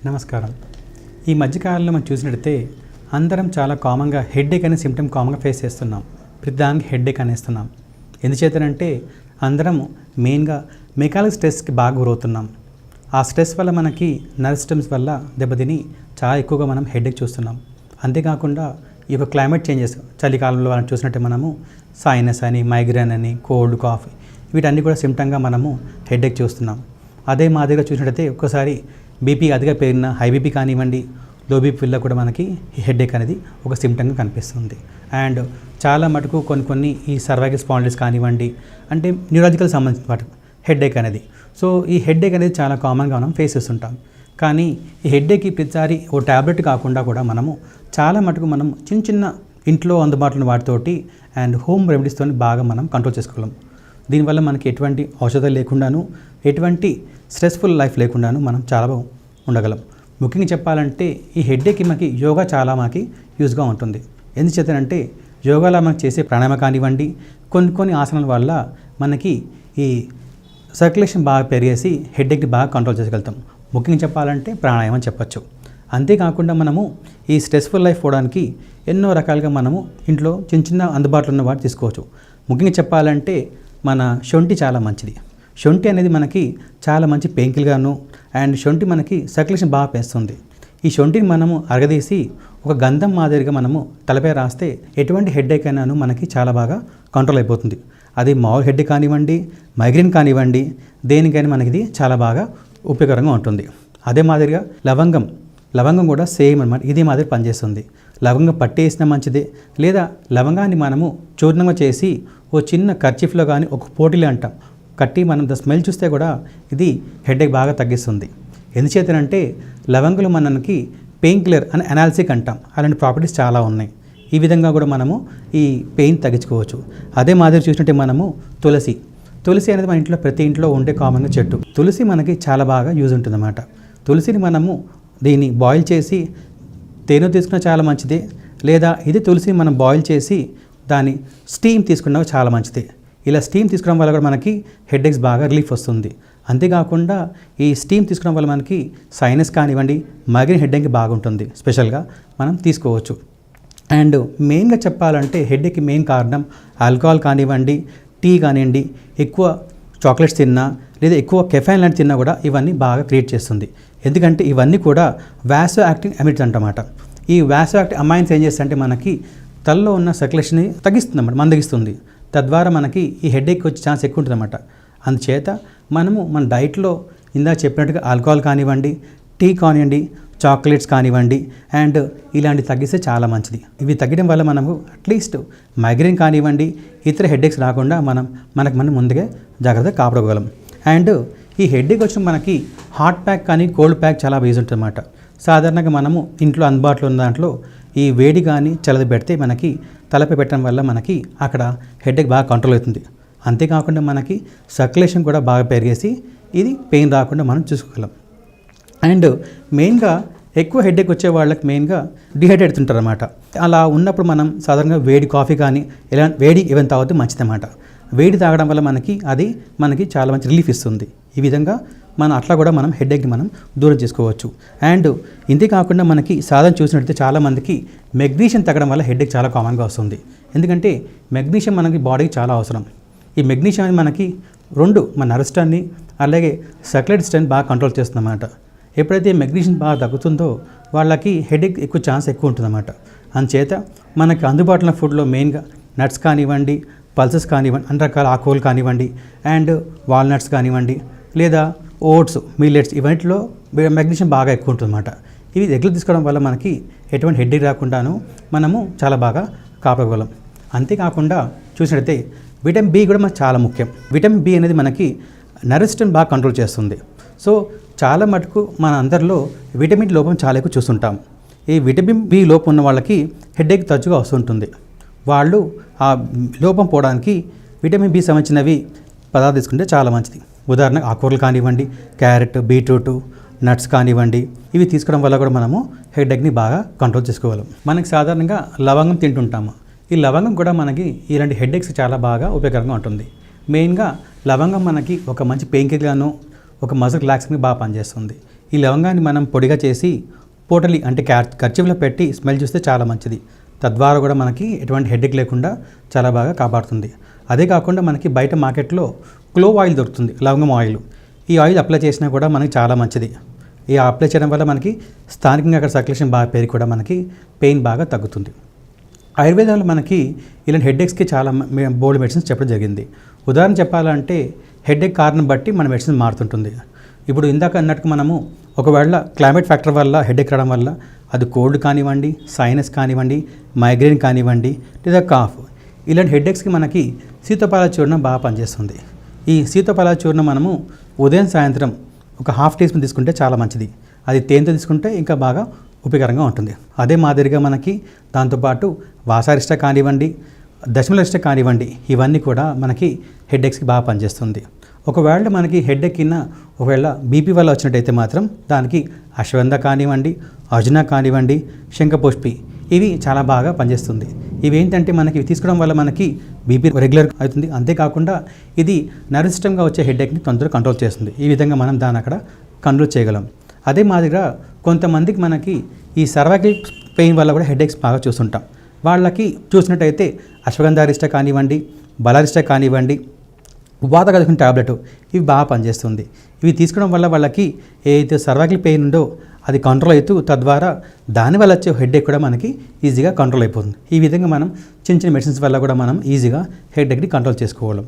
నమస్కారం. ఈ మధ్యకాలంలో మనం చూసినట్టయితే అందరం చాలా కామన్గా హెడ్ఏక్ అనే సిమ్టమ్ కామన్గా ఫేస్ చేస్తున్నాం. ప్రతిదానికి హెడ్ఏక్ అనేస్తున్నాం. ఎందుచేతనంటే అందరం మెయిన్గా మెకానికల్ స్ట్రెస్కి బాగా గురవుతున్నాం. ఆ స్ట్రెస్ వల్ల మనకి నర్వ్ సిస్టమ్స్ వల్ల దెబ్బతిని చాలా ఎక్కువగా మనం హెడ్ఏక్ చూస్తున్నాం. అంతేకాకుండా ఈ యొక్క క్లైమేట్ చేంజెస్ చలికాలంలో మనం చూసినట్టే మనము సైనస్ అని, మైగ్రేన్ అని, కోల్డ్, కాఫ్ వీటన్నీ కూడా సిమ్టమ్గా మనము హెడ్ఏక్ చూస్తున్నాం. అదే మాదిరిగా చూసినట్టయితే ఒక్కసారి బీపీ అదిగా పెరిగిన హై బీపీ కానివ్వండి, లో బీపీ వల్ల కూడా మనకి హెడ్ఏక్ అనేది ఒక సిమ్టమ్గా కనిపిస్తుంది. అండ్ చాలా మటుకు కొన్ని ఈ సర్వైకల్ స్పాండిలైటిస్ కానివ్వండి, అంటే న్యూరాలజికల్ సంబంధించిన వాటి హెడ్ఏక్ అనేది. సో ఈ హెడ్ఏక్ అనేది చాలా కామన్గా మనం ఫేస్ చేస్తుంటాం. కానీ ఈ హెడ్ఏక్కి ప్రతిసారి ఓ ట్యాబ్లెట్ కాకుండా కూడా మనము చాలా మటుకు మనం చిన్న ఇంట్లో అందుబాటులో ఉన్న వాటితోటి అండ్ హోమ్ రెమెడీస్తో బాగా మనం కంట్రోల్ చేసుకోగలం. దీనివల్ల మనకి ఎటువంటి ఔషధాలు లేకుండాను, ఎటువంటి స్ట్రెస్ఫుల్ లైఫ్ లేకుండాను మనం చాలా ఉండగలం. ముఖ్యంగా చెప్పాలంటే ఈ హెడ్ఏక్కి మనకి యోగా చాలా మనకి యూజ్గా ఉంటుంది. ఎందుచేతనంటే యోగాలో మనం చేసే ప్రాణాయామ కానివ్వండి, కొన్ని ఆసనాల వల్ల మనకి ఈ సర్క్యులేషన్ బాగా పెరిగేసి హెడ్ఏక్ని బాగా కంట్రోల్ చేయగలుగుతాం. ముఖ్యంగా చెప్పాలంటే ప్రాణాయామం చెప్పచ్చు. అంతేకాకుండా మనము ఈ స్ట్రెస్ఫుల్ లైఫ్ పోవడానికి ఎన్నో రకాలుగా మనము ఇంట్లో చిన్న అందుబాటులో ఉన్న వాటి తీసుకోవచ్చు. ముఖ్యంగా చెప్పాలంటే మన శొంఠి చాలా మంచిది. శొంఠి అనేది మనకి చాలా మంచి పెయిన్కిల్గాను అండ్ శొంఠి మనకి సర్క్యులేషన్ బాగా పెంచుతుంది. ఈ శొంఠిని మనము అరగదీసి ఒక గంధం మాదిరిగా మనము తలపై రాస్తే ఎటువంటి హెడ్ఏక్ అయినాను మనకి చాలా బాగా కంట్రోల్ అయిపోతుంది. అది మామూలు హెడ్ఏక్ కానివ్వండి, మైగ్రేన్ కానివ్వండి, దేనికైనా మనకి ఇది చాలా బాగా ఉపయోగకరంగా ఉంటుంది. అదే మాదిరిగా లవంగం కూడా సేమ్ అనమాట, ఇదే మాదిరి పనిచేస్తుంది. లవంగం పట్టేసిన మంచిదే, లేదా లవంగాన్ని మనము చూర్ణంగా చేసి ఓ చిన్న కర్చీఫ్లో కానీ ఒక పోటీలో అంటాం కట్టి మనం స్మెల్ చూస్తే కూడా ఇది హెడ్ఏక్ బాగా తగ్గిస్తుంది. ఎందుచేతనంటే లవంగులు మనకి పెయిన్ కిల్లర్ అని అనాల్సిక్ అంటాం. అలాంటి ప్రాపర్టీస్ చాలా ఉన్నాయి. ఈ విధంగా కూడా మనము ఈ పెయిన్ తగ్గించుకోవచ్చు. అదే మాదిరి చూసినట్టే మనము తులసి అనేది మన ఇంట్లో ప్రతి ఇంట్లో ఉండే కామన్గా చెట్టు. తులసి మనకి చాలా బాగా యూజ్ ఉంటుందన్నమాట. తులసిని మనము దీన్ని బాయిల్ చేసి తేనె తీసుకున్నా చాలా మంచిదే, లేదా ఇది తులసిని మనం బాయిల్ చేసి దాని స్టీమ్ తీసుకున్నా చాలా మంచిది. ఇలా స్టీమ్ తీసుకోవడం వల్ల కూడా మనకి హెడ్ఏక్స్ బాగా రిలీఫ్ వస్తుంది. అంతేకాకుండా ఈ స్టీమ్ తీసుకోవడం వల్ల మనకి సైనస్ కానివ్వండి, మైగ్రేన్ హెడ్ఏక్కి బాగుంటుంది. స్పెషల్గా మనం తీసుకోవచ్చు. అండ్ మెయిన్గా చెప్పాలంటే హెడ్ఏక్కి మెయిన్ కారణం ఆల్కహాల్ కానివ్వండి, టీ కానివ్వండి, ఎక్కువ చాక్లెట్స్ తిన్నా లేదా ఎక్కువ కెఫైన్ లాంటి తిన్నా కూడా ఇవన్నీ బాగా క్రియేట్ చేస్తుంది. ఎందుకంటే ఇవన్నీ కూడా వాసో యాక్టివ్ అమిడ్స్ అంటమాట. ఈ వాసో యాక్టివ్ అమైన్స్ ఏం చేస్తాయంటే మనకి తలలో ఉన్న సర్క్యులేషన్ని తగ్గిస్తుంది అన్నమాట, మందగిస్తుంది. తద్వారా మనకి ఈ హెడ్ఏక్ వచ్చే ఛాన్స్ ఎక్కువ ఉంటుంది అన్నమాట. అందుచేత మనము మన డైట్లో ఇందాక చెప్పినట్టుగా ఆల్కహాల్ కానివ్వండి, టీ కానివ్వండి, చాక్లెట్స్ కానివ్వండి అండ్ ఇలాంటివి తగ్గిస్తే చాలా మంచిది. ఇవి తగ్గడం వల్ల మనము అట్లీస్ట్ మైగ్రేన్ కానివ్వండి, ఇతర హెడ్ఏక్స్ రాకుండా మనం ముందుగా జాగ్రత్తగా కాపాడుకోగలం. అండ్ ఈ హెడ్ఏక్ వచ్చిన మనకి హాట్ ప్యాక్ కానీ కోల్డ్ ప్యాక్ చాలా యూజ్ ఉంటుంది అన్నమాట. సాధారణంగా మనము ఇంట్లో అందుబాటులో ఉన్న దాంట్లో ఈ వేడి కానీ చల్లది పెడితే మనకి తలపై పెట్టడం వల్ల మనకి అక్కడ హెడ్ఏక్ బాగా కంట్రోల్ అవుతుంది. అంతేకాకుండా మనకి సర్క్యులేషన్ కూడా బాగా పెరిగేసి ఇది పెయిన్ రాకుండా మనం చూసుకోగలం. అండ్ మెయిన్గా ఎక్కువ హెడ్ఏక్ వచ్చే వాళ్ళకి మెయిన్గా డిహైడ్రేట్ అవుతుంటారు అన్నమాట. అలా ఉన్నప్పుడు మనం సాధారణంగా వేడి కాఫీ కానీ వేడి ఏమైనా తాగితే మంచిదన్నమాట. వేడి తాగడం వల్ల మనకి చాలా మంచి రిలీఫ్ ఇస్తుంది. ఈ విధంగా అట్లా కూడా మనం హెడ్ఏక్ని మనం దూరం చేసుకోవచ్చు. అండ్ ఇంతే కాకుండా మనకి సాధారణ చూసినట్లయితే చాలామందికి మెగ్నీషియం తగ్గడం వల్ల హెడ్ఏక్ చాలా కామన్గా వస్తుంది. ఎందుకంటే మెగ్నీషియం మనకి బాడీకి చాలా అవసరం. ఈ మెగ్నీషియం అనేది మనకి మన నర్వ్ సిస్టమ్ని అలాగే సర్క్యులేటరీ సిస్టమ్ని బాగా కంట్రోల్ చేస్తుందన్నమాట. ఎప్పుడైతే మెగ్నీషియం బాగా తగ్గుతుందో వాళ్ళకి హెడ్ఏక్ ఎక్కువ ఛాన్స్ ఎక్కువ ఉంటుందన్నమాట. అందుచేత మనకి అందుబాటులో ఫుడ్లో మెయిన్గా నట్స్ కానివ్వండి, పల్సెస్ కానివ్వండి, అన్ని రకాల ఆకుకూరలు కానివ్వండి అండ్ వాల్నట్స్ కానివ్వండి, లేదా ఓట్స్, మిల్లెట్స్, ఇవన్నిటిలో మెగ్నీషియం బాగా ఎక్కువ ఉంటుందన్నమాట. ఇవి రెగ్యులర్ తీసుకోవడం వల్ల మనకి ఎటువంటి హెడ్ఏక్ రాకుండాను మనము చాలా బాగా కాపాడగలం. అంతేకాకుండా చూసినట్టయితే విటమిన్ బి కూడా మనకు చాలా ముఖ్యం. విటమిన్ బి అనేది మనకి నర్వ్ సిస్టమ్ బాగా కంట్రోల్ చేస్తుంది. సో చాలా మటుకు మన అందరిలో విటమిన్ లోపం చాలా ఎక్కువ చూస్తుంటాం. ఈ విటమిన్ బి లోపం ఉన్న వాళ్ళకి హెడ్ఏక్ తరచుగా వస్తుంటుంది. వాళ్ళు ఆ లోపం పోవడానికి విటమిన్ బి సంబంధించినవి పదార్థాలు తీసుకుంటే చాలా మంచిది. ఉదాహరణకు ఆకుకూరలు కానివ్వండి, క్యారెట్, బీట్రూట్, నట్స్ కానివ్వండి, ఇవి తీసుకోవడం వల్ల కూడా మనము హెడ్ఏక్ని బాగా కంట్రోల్ చేసుకోగలం. మనకి సాధారణంగా లవంగం తింటుంటాము. ఈ లవంగం కూడా మనకి ఇలాంటి హెడ్ఏక్స్ చాలా బాగా ఉపయోగకరంగా ఉంటుంది. మెయిన్గా లవంగం మనకి ఒక మంచి పెయిన్ కిల్లర్గాను, ఒక మజిల్ రిలాక్సింగ్గా బాగా పనిచేస్తుంది. ఈ లవంగాన్ని మనం పొడిగా చేసి పోటలి అంటే కర్చీఫ్లో పెట్టి స్మెల్ చూస్తే చాలా మంచిది. తద్వారా కూడా మనకి ఎటువంటి హెడేక్ లేకుండా చాలా బాగా కాపాడుతుంది. అదే కాకుండా మనకి బయట మార్కెట్లో క్లోవ్ ఆయిల్ దొరుకుతుంది, లవంగం ఆయిల్. ఈ ఆయిల్ అప్లై చేసినా కూడా మనకి చాలా మంచిది. ఈ అప్లై చేయడం వల్ల మనకి స్థానికంగా అక్కడ సర్క్యులేషన్ బాగా పెరిగి కూడా మనకి పెయిన్ బాగా తగ్గుతుంది. ఆయుర్వేదంలో మనకి ఇలాంటి హెడేక్స్కి చాలా బోల్డ్ మెడిసిన్స్ చెప్పడం జరిగింది. ఉదాహరణ చెప్పాలంటే హెడేక్ కారణం బట్టి మన మెడిసిన్ మారుతుంటుంది. ఇప్పుడు ఇందాక అన్నట్టుగా మనము ఒకవేళ క్లైమేట్ ఫ్యాక్టర్ వల్ల హెడేక్ రావడం వల్ల అది కోల్డ్ కానివ్వండి, సైనస్ కానివ్వండి, మైగ్రేన్ కానివ్వండి, లేదా కాఫ్, ఇలాంటి హెడేక్స్కి మనకి సీతఫల చూర్ణం బాగా పనిచేస్తుంది. ఈ సీతఫల చూర్ణం మనము ఉదయం సాయంత్రం ఒక హాఫ్ టీ స్పూన్ తీసుకుంటే చాలా మంచిది. అది తేనెతో తీసుకుంటే ఇంకా బాగా ఉపయోగకరంగా ఉంటుంది. అదే మాదిరిగా మనకి దాంతోపాటు వాసారిష్ట కానివ్వండి, దశమలరిష్ట కానివ్వండి, ఇవన్నీ కూడా మనకి హెడేక్స్కి బాగా పనిచేస్తుంది. ఒకవేళ మనకి హెడేక్ కింద ఒకవేళ బీపీ వల్ల వచ్చినట్టయితే మాత్రం దానికి అశ్వగంధ కానివ్వండి, అర్జున కానివ్వండి, శంఖపుష్పి, ఇవి చాలా బాగా పనిచేస్తుంది. ఇవి ఏంటంటే మనకి ఇవి తీసుకోవడం వల్ల మనకి బీపీ రెగ్యులర్ అవుతుంది. అంతేకాకుండా ఇది నర్వ్ సిస్టమ్గా వచ్చే హెడేక్ని తొందరగా కంట్రోల్ చేస్తుంది. ఈ విధంగా మనం దాన్ని అక్కడ కంట్రోల్ చేయగలం. అదే మాదిరిగా కొంతమందికి మనకి ఈ సర్వైకల్ పెయిన్ వల్ల కూడా హెడేక్స్ బాగా చూస్తుంటాం. వాళ్ళకి చూసినట్టయితే అశ్వగంధారిష్ట కానివ్వండి, బలారిష్ట కానివ్వండి, వాత కలుగుకున్న ట్యాబ్లెట్, ఇవి బాగా పనిచేస్తుంది. ఇవి తీసుకోవడం వల్ల వాళ్ళకి ఏదైతే సర్వైకల్ పెయిన్ ఉందో అది కంట్రోల్ అవుతూ తద్వారా దానివల్ల వచ్చే హెడేక్ కూడా మనకి ఈజీగా కంట్రోల్ అయిపోతుంది. ఈ విధంగా మనం చిన్న చిన్న మెడిసిన్స్ వల్ల కూడా మనం ఈజీగా హెడేక్ని కంట్రోల్ చేసుకోగలం.